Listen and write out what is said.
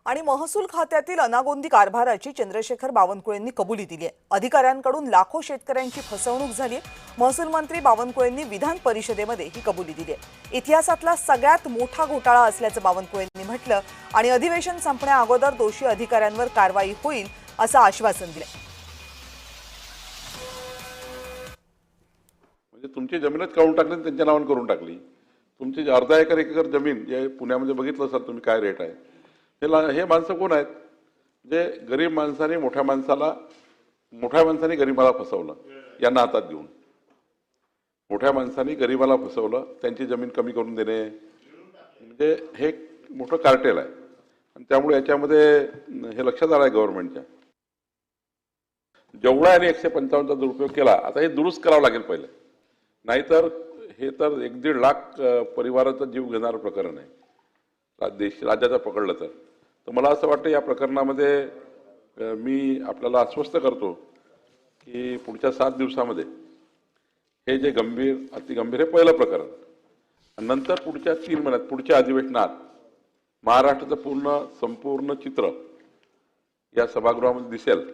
आणि महसूल खात्यातील अनागोंदी कारभाराची चंद्रशेखर बावनकुळेंनी कबुली दिली आहे। अधिकाऱ्यांकडून लाखो शेतकऱ्यांची फसवणूक झाली आहे। महसूल मंत्री बावनकुळेंनी विधान परिषदेमध्ये ही कबुली दिली आहे। इतिहासातला सगळ्यात मोठा घोटाळा असल्याचं बावनकुळेंनी म्हटलं आणि अधिवेशन संपण्या अगोदर दोषी अधिकाऱ्यांवर कारवाई होईल असं आश्वासन दिलं। म्हणजे तुमची जमीनच काढून टाकली, त्यांच्या नावाने करून टाकली। तुमची अर्धा एकर एक एकर जमीन जे पुण्यामध्ये बघितलं सर तुम्ही काय रेट आहे, हे माणसं कोण आहेत जे गरीब माणसाने मोठ्या माणसाने गरीबाला फसवलं, यांना हातात घेऊन मोठ्या माणसाने गरीबाला फसवलं, त्यांची जमीन कमी करून देणे म्हणजे हे मोठं कार्टेल आहे। आणि त्यामुळे याच्यामध्ये हे लक्षात आलं आहे गव्हर्नमेंटच्या, जेवढा यांनी 155चा दुरुपयोग केला आता हे दुरुस्त करावं लागेल पहिले, नाहीतर हे तर 1-1.5 लाख परिवाराचा जीव घेणारं प्रकरण आहे राज्याचं पकडलं तर। मला असं वाटतं या प्रकरणामध्ये मी आपल्याला आश्वस्त करतो की पुढच्या 7 दिवसामध्ये हे जे अतिगंभीर हे पहिलं प्रकरण, नंतर पुढच्या 3 महिन्यात पुढच्या अधिवेशनात महाराष्ट्राचं संपूर्ण चित्र या सभागृहामध्ये दिसेल।